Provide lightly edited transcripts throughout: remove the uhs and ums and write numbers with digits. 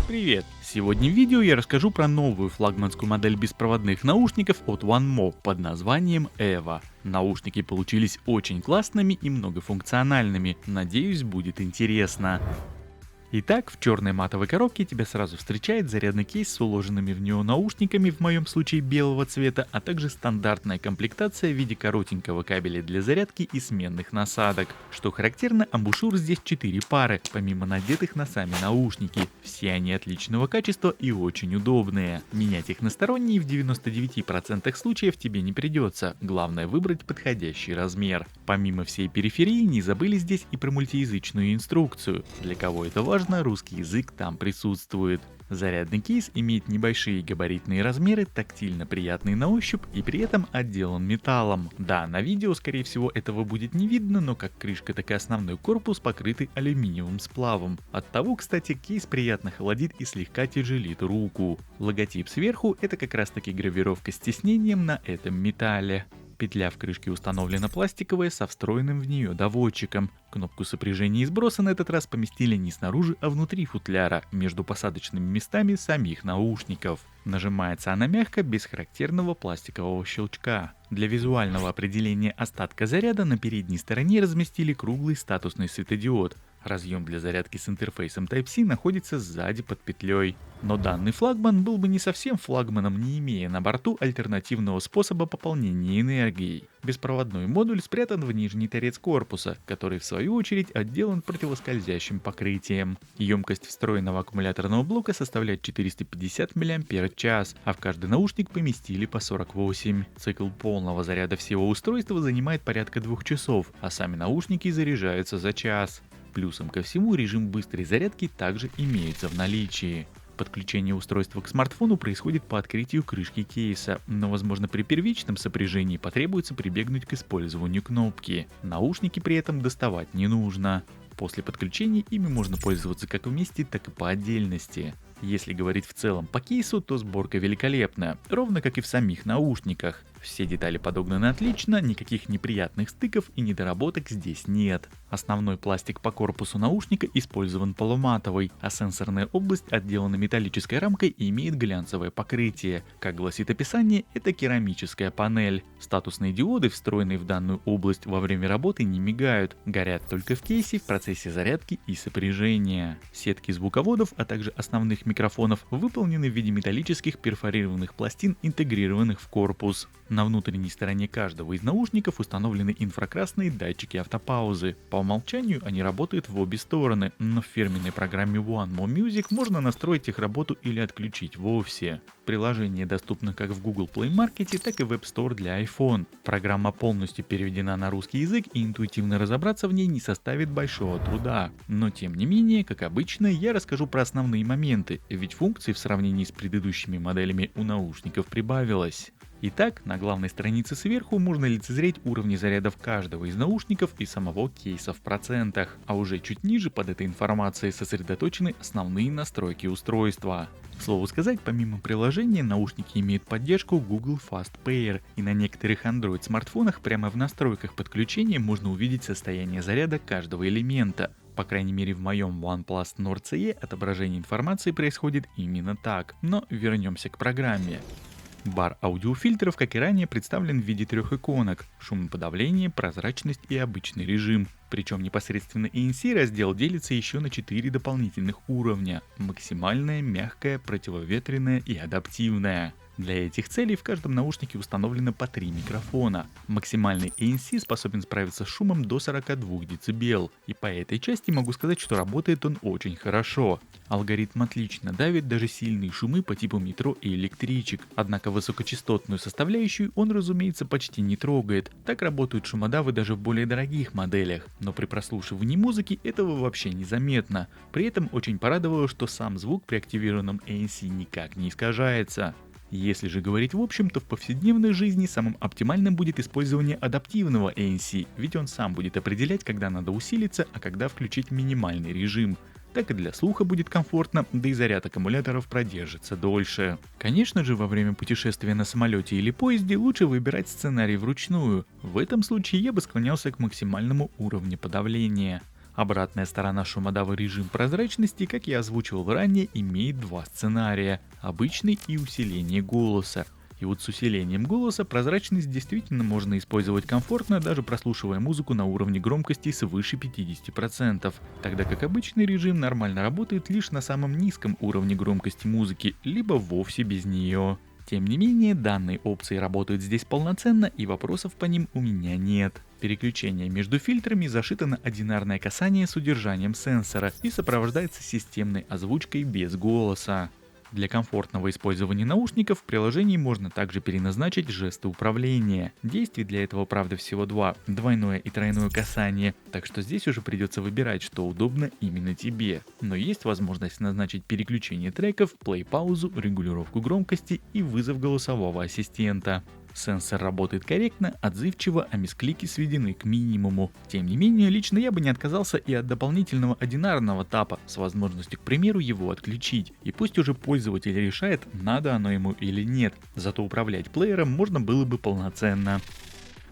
Привет! Сегодня в видео я расскажу про новую флагманскую модель беспроводных наушников от OneMo под названием EVO. Наушники получились очень классными и многофункциональными, надеюсь, будет интересно. Итак, в черной матовой коробке тебя сразу встречает зарядный кейс с уложенными в него наушниками, в моем случае белого цвета, а также стандартная комплектация в виде коротенького кабеля для зарядки и сменных насадок. Что характерно, амбушюр здесь 4 пары, помимо надетых на сами наушники. Все они отличного качества и очень удобные. Менять их на сторонние в 99% случаев тебе не придется, главное выбрать подходящий размер. Помимо всей периферии, не забыли здесь и про мультиязычную инструкцию. Для кого это важно, русский язык там присутствует. Зарядный кейс имеет небольшие габаритные размеры, тактильно приятный на ощупь и при этом отделан металлом. Да, на видео скорее всего этого будет не видно, но как крышка, так и основной корпус покрыты алюминиевым сплавом. Оттого, кстати, кейс приятно холодит и слегка тяжелит руку. Логотип сверху — это как раз таки гравировка с тиснением на этом металле. Петля в крышке установлена пластиковая со встроенным в нее доводчиком. Кнопку сопряжения и сброса на этот раз поместили не снаружи, а внутри футляра, между посадочными местами самих наушников. Нажимается она мягко, без характерного пластикового щелчка. Для визуального определения остатка заряда на передней стороне разместили круглый статусный светодиод. Разъем для зарядки с интерфейсом Type-C находится сзади под петлей. Но данный флагман был бы не совсем флагманом, не имея на борту альтернативного способа пополнения энергией. Беспроводной модуль спрятан в нижний торец корпуса, который в свою очередь отделан противоскользящим покрытием. Емкость встроенного аккумуляторного блока составляет 450 мАч, а в каждый наушник поместили по 48. Цикл полного заряда всего устройства занимает порядка 2 часов, а сами наушники заряжаются за час. Плюсом ко всему, режим быстрой зарядки также имеется в наличии. Подключение устройства к смартфону происходит по открытию крышки кейса, но возможно при первичном сопряжении потребуется прибегнуть к использованию кнопки. Наушники при этом доставать не нужно. После подключения ими можно пользоваться как вместе, так и по отдельности. Если говорить в целом по кейсу, то сборка великолепна, ровно как и в самих наушниках. Все детали подогнаны отлично, никаких неприятных стыков и недоработок здесь нет. Основной пластик по корпусу наушника использован полуматовый, а сенсорная область отделана металлической рамкой и имеет глянцевое покрытие. Как гласит описание, это керамическая панель. Статусные диоды, встроенные в данную область, во время работы не мигают, горят только в кейсе в процессе зарядки и сопряжения. Сетки звуководов, а также основных микрофонов выполнены в виде металлических перфорированных пластин, интегрированных в корпус. На внутренней стороне каждого из наушников установлены инфракрасные датчики автопаузы. По умолчанию они работают в обе стороны, но в фирменной программе OneMo Music можно настроить их работу или отключить вовсе. Приложение доступно как в Google Play Market, так и в App Store для iPhone. Программа полностью переведена на русский язык, и интуитивно разобраться в ней не составит большого труда. Но тем не менее, как обычно, я расскажу про основные моменты, ведь функций в сравнении с предыдущими моделями у наушников прибавилось. Итак, на главной странице сверху можно лицезреть уровни зарядов каждого из наушников и самого кейса в процентах, а уже чуть ниже под этой информацией сосредоточены основные настройки устройства. К слову сказать, помимо приложения, наушники имеют поддержку Google Fast Pair, и на некоторых Android смартфонах прямо в настройках подключения можно увидеть состояние заряда каждого элемента. По крайней мере в моем OnePlus Nord CE отображение информации происходит именно так, но вернемся к программе. Бар аудиофильтров, как и ранее, представлен в виде 3 иконок: шумоподавление, прозрачность и обычный режим. Причем непосредственно ANC раздел делится еще на 4 дополнительных уровня: максимальное, мягкое, противоветренное и адаптивное. Для этих целей в каждом наушнике установлено по 3 микрофона. Максимальный ANC способен справиться с шумом до 42 дБ, и по этой части могу сказать, что работает он очень хорошо. Алгоритм отлично давит даже сильные шумы по типу метро и электричек, однако высокочастотную составляющую он, разумеется, почти не трогает. Так работают шумодавы даже в более дорогих моделях, но при прослушивании музыки этого вообще не заметно. При этом очень порадовало, что сам звук при активированном ANC никак не искажается. Если же говорить в общем, то в повседневной жизни самым оптимальным будет использование адаптивного ANC, ведь он сам будет определять, когда надо усилиться, а когда включить минимальный режим. Так и для слуха будет комфортно, да и заряд аккумуляторов продержится дольше. Конечно же, во время путешествия на самолете или поезде лучше выбирать сценарий вручную. В этом случае я бы склонялся к максимальному уровню подавления. Обратная сторона шумодава режим прозрачности, как я озвучивал ранее, имеет два сценария – обычный и усиление голоса. И вот с усилением голоса прозрачность действительно можно использовать комфортно, даже прослушивая музыку на уровне громкости свыше 50%, тогда как обычный режим нормально работает лишь на самом низком уровне громкости музыки, либо вовсе без нее. Тем не менее, данные опции работают здесь полноценно и вопросов по ним у меня нет. Переключение между фильтрами зашито на одинарное касание с удержанием сенсора и сопровождается системной озвучкой без голоса. Для комфортного использования наушников в приложении можно также переназначить жесты управления. Действий для этого, правда, всего два – двойное и тройное касание, так что здесь уже придется выбирать, что удобно именно тебе. Но есть возможность назначить переключение треков, плей-паузу, регулировку громкости и вызов голосового ассистента. Сенсор работает корректно, отзывчиво, а мисклики сведены к минимуму. Тем не менее, лично я бы не отказался и от дополнительного одинарного тапа с возможностью, к примеру, его отключить. И пусть уже пользователь решает, надо оно ему или нет, зато управлять плеером можно было бы полноценно.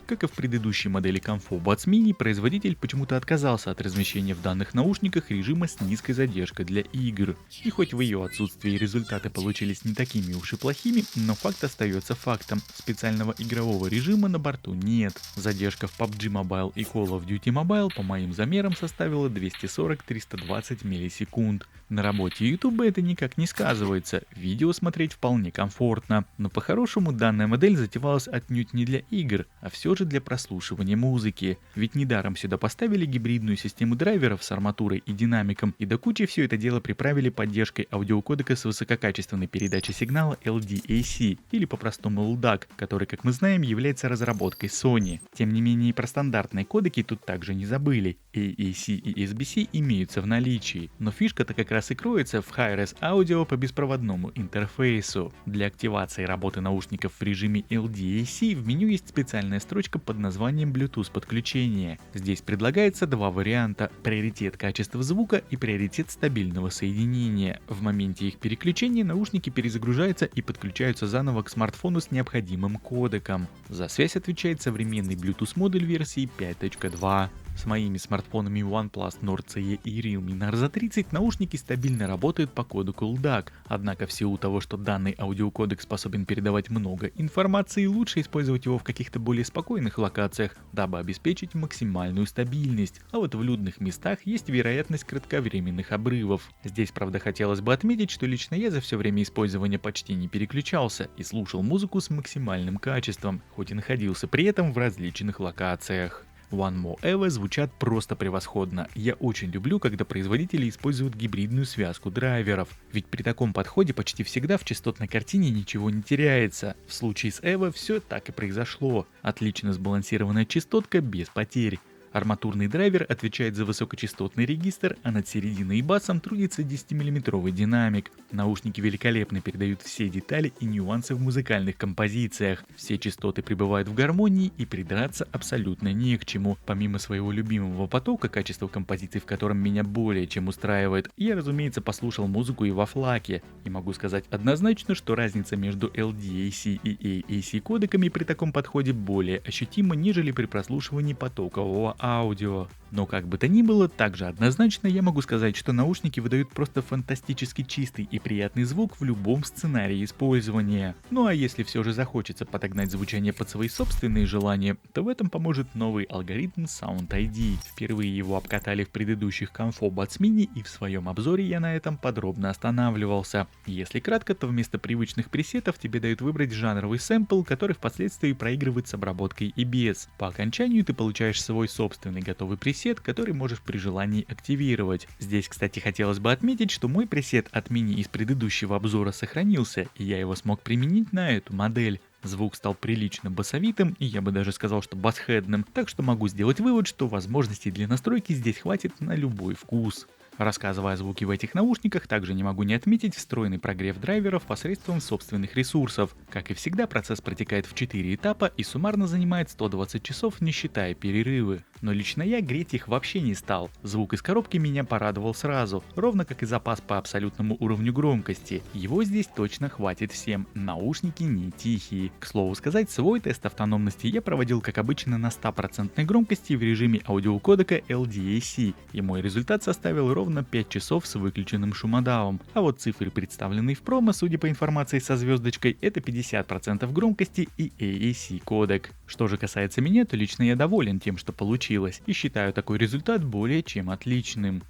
Как и в предыдущей модели Comfo Buds Mini, производитель почему-то отказался от размещения в данных наушниках режима с низкой задержкой для игр. И хоть в ее отсутствии результаты получились не такими уж и плохими, но факт остается фактом. Специального игрового режима на борту нет. Задержка в PUBG Mobile и Call of Duty Mobile по моим замерам составила 240-320 миллисекунд. На работе YouTube это никак не сказывается, видео смотреть вполне комфортно, но по-хорошему данная модель затевалась отнюдь не для игр, а все же для прослушивания музыки. Ведь недаром сюда поставили гибридную систему драйверов с арматурой и динамиком, и до кучи все это дело приправили поддержкой аудиокодека с высококачественной передачей сигнала LDAC, или по-простому LDAC, который, как мы знаем, является разработкой Sony. Тем не менее, и про стандартные кодеки тут также не забыли. AAC и SBC имеются в наличии, но фишка-то как раз и кроется в Hi-Res аудио по беспроводному интерфейсу. Для активации работы наушников в режиме LDAC в меню есть специальная строчка под названием Bluetooth подключение. Здесь предлагается два варианта: приоритет качества звука и приоритет стабильного соединения. В моменте их переключения наушники перезагружаются и подключаются заново к смартфону с необходимым кодеком. За связь отвечает современный Bluetooth модуль версии 5.2. С моими смартфонами OnePlus Nord CE и Realme Narza 30 наушники стабильно работают по кодеку LDAC, однако в силу того, что данный аудиокодек способен передавать много информации, лучше использовать его в каких-то более спокойных локациях, дабы обеспечить максимальную стабильность, а вот в людных местах есть вероятность кратковременных обрывов. Здесь, правда, хотелось бы отметить, что лично я за все время использования почти не переключался и слушал музыку с максимальным качеством, хоть и находился при этом в различных локациях. One More Evo звучат просто превосходно. Я очень люблю, когда производители используют гибридную связку драйверов, ведь при таком подходе почти всегда в частотной картине ничего не теряется. В случае с Evo все так и произошло. Отлично сбалансированная частотка без потерь. Арматурный драйвер отвечает за высокочастотный регистр, а над серединой и басом трудится 10-мм динамик. Наушники великолепно передают все детали и нюансы в музыкальных композициях. Все частоты пребывают в гармонии и придраться абсолютно не к чему. Помимо своего любимого потока, качество композиций в котором меня более чем устраивает, я, разумеется, послушал музыку и во флаке. И могу сказать однозначно, что разница между LDAC и AAC кодеками при таком подходе более ощутима, нежели при прослушивании потокового аудио. Но как бы то ни было, также однозначно я могу сказать, что наушники выдают просто фантастически чистый и приятный звук в любом сценарии использования. Ну а если все же захочется подогнать звучание под свои собственные желания, то в этом поможет новый алгоритм Sound ID. Впервые его обкатали в предыдущих Comfo Buds Mini, и в своем обзоре я на этом подробно останавливался. Если кратко, то вместо привычных пресетов тебе дают выбрать жанровый сэмпл, который впоследствии проигрывает с обработкой и без. По окончанию ты получаешь свой собственный готовый пресет, который можешь при желании активировать. Здесь, кстати, хотелось бы отметить, что мой пресет от мини из предыдущего обзора сохранился, и я его смог применить на эту модель. Звук стал прилично басовитым, и я бы даже сказал, что басхэдным, так что могу сделать вывод, что возможностей для настройки здесь хватит на любой вкус. Рассказывая о звуке в этих наушниках, также не могу не отметить встроенный прогрев драйверов посредством собственных ресурсов. Как и всегда, процесс протекает в 4 этапа и суммарно занимает 120 часов, не считая перерывы. но лично я греть их вообще не стал. Звук из коробки меня порадовал сразу, ровно как и запас по абсолютному уровню громкости. Его здесь точно хватит всем, наушники не тихие. К слову сказать, свой тест автономности я проводил как обычно на 100% громкости в режиме аудиокодека LDAC, и мой результат составил ровно 5 часов с выключенным шумодавом. А вот цифры, представленные в промо, судя по информации со звездочкой, это 50% громкости и AAC кодек. Что же касается меня, то лично я доволен тем, что получилось, и считаю такой результат более чем отличным.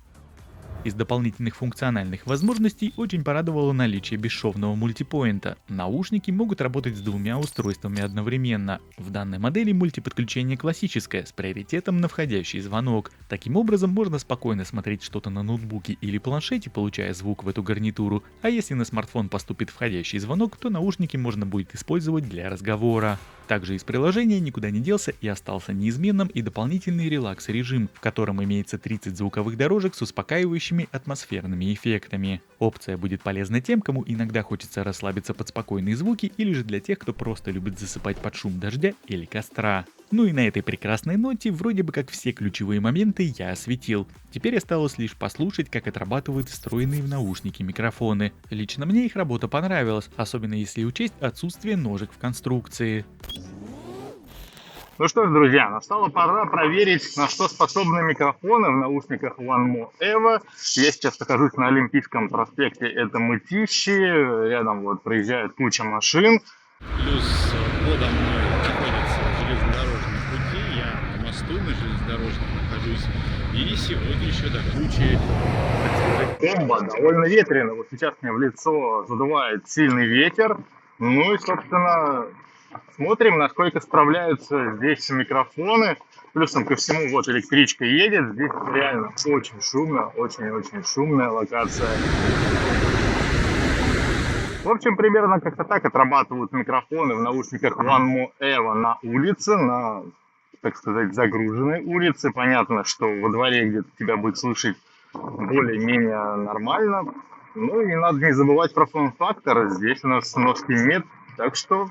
Из дополнительных функциональных возможностей очень порадовало наличие бесшовного мультипоинта. Наушники могут работать с двумя устройствами одновременно. В данной модели мультиподключение классическое, с приоритетом на входящий звонок. Таким образом можно спокойно смотреть что-то на ноутбуке или планшете, получая звук в эту гарнитуру, а если на смартфон поступит входящий звонок, то наушники можно будет использовать для разговора. Также из приложения никуда не делся и остался неизменным и дополнительный релакс-режим, в котором имеется 30 звуковых дорожек с успокаивающими атмосферными эффектами. Опция будет полезна тем, кому иногда хочется расслабиться под спокойные звуки, или же для тех, кто просто любит засыпать под шум дождя или костра. Ну и на этой прекрасной ноте вроде бы как все ключевые моменты я осветил. Теперь осталось лишь послушать, как отрабатывают встроенные в наушники микрофоны. Лично мне их работа понравилась, особенно если учесть отсутствие ножек в конструкции. Ну что ж, друзья, настала пора проверить, на что способны микрофоны в наушниках OneMo EVO. Я сейчас нахожусь на Олимпийском проспекте, это Мытищи, рядом вот проезжает куча машин. Плюс подо мной находится железнодорожный пути, я на мосту на железнодорожном нахожусь. И сегодня еще до кучи, так сказать, Комбо довольно ветрено, вот сейчас мне в лицо задувает сильный ветер. Ну и, собственно, смотрим, насколько справляются здесь микрофоны. Плюсом ко всему, вот электричка едет, здесь реально очень шумно, очень-очень шумная локация. В общем, примерно как-то так отрабатывают микрофоны в наушниках OneMo EVO на улице, на, так сказать, загруженной улице. Понятно, что во дворе где-то тебя будет слышать более-менее нормально. Ну и надо не забывать про форм-фактор. Здесь у нас ножки нет, так что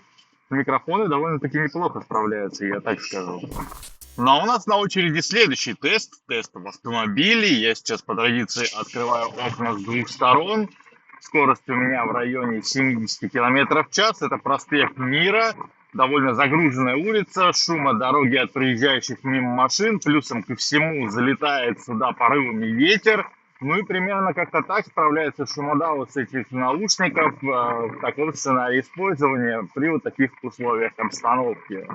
микрофоны довольно-таки неплохо справляются, я так скажу. Ну а у нас на очереди следующий тест в автомобиле. Я сейчас по традиции открываю окна с двух сторон. Скорость у меня в районе 70 км в час. Это проспект Мира. Довольно загруженная улица. Шума дороги от проезжающих мимо машин. Плюсом ко всему залетает сюда порывами ветер. Ну и примерно как-то так справляется шумодав с этих наушников в таком сценарии использования при вот таких условиях обстановки.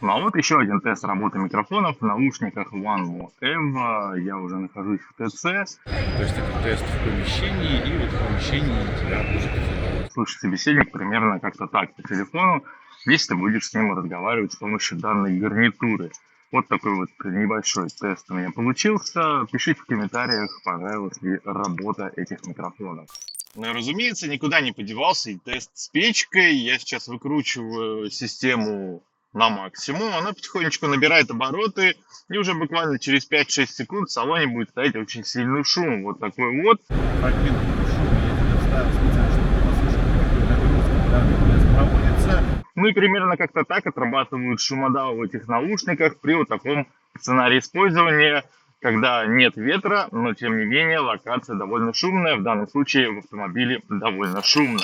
Ну а вот еще один тест работы микрофонов в наушниках OneMo EVO. Я уже нахожусь в ТЦ. то есть это тест в помещении, и вот в помещении тебя будет Слушай, собеседник примерно как-то так по телефону, если ты будешь с ним разговаривать с помощью данной гарнитуры. Вот такой вот небольшой тест у меня получился. Пишите в комментариях, понравилась ли работа этих микрофонов. Ну и, разумеется, никуда не подевался и тест с печкой. Я сейчас выкручиваю систему на максимум. Она потихонечку набирает обороты. И уже буквально через 5-6 секунд в салоне будет стоять очень сильный шум. Вот такой вот. фрагмент шума. Я вставил специально, чтобы послушать, какой нагрузка данный тест проводится. Ну и примерно как-то так отрабатывают шумодав в этих наушниках при вот таком сценарии использования, когда нет ветра, но тем не менее локация довольно шумная. В данном случае в автомобиле довольно шумно.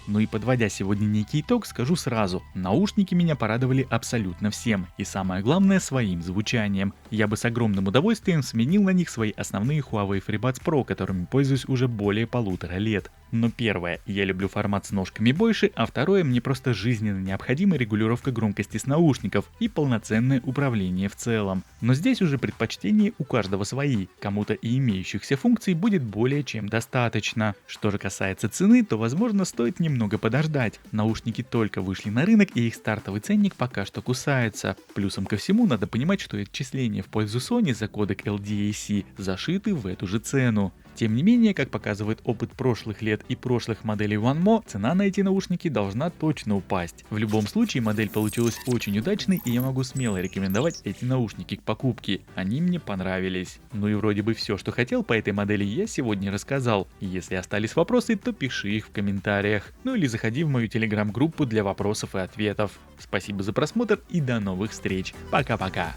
Ну и подводя сегодня некий итог, скажу сразу, наушники меня порадовали абсолютно всем, и самое главное своим звучанием. Я бы с огромным удовольствием сменил на них свои основные Huawei FreeBuds Pro, которыми пользуюсь уже более 1,5 лет. Но первое, я люблю формат с ножками больше, а второе, мне просто жизненно необходима регулировка громкости с наушников и полноценное управление в целом. Но здесь уже предпочтения у каждого свои, кому-то и имеющихся функций будет более чем достаточно. Что же касается цены, то возможно стоит немного подождать. Наушники только вышли на рынок, и их стартовый ценник пока что кусается. Плюсом ко всему надо понимать, что отчисления в пользу Sony за кодек LDAC зашиты в эту же цену. Тем не менее, как показывает опыт прошлых лет и прошлых моделей OneMo, цена на эти наушники должна точно упасть. В любом случае, модель получилась очень удачной, и я могу смело рекомендовать эти наушники к покупке. Они мне понравились. Ну и вроде бы все, что хотел по этой модели, я сегодня рассказал. Если остались вопросы, то пиши их в комментариях. Ну или заходи в мою телеграм-группу для вопросов и ответов. Спасибо за просмотр и до новых встреч. Пока-пока.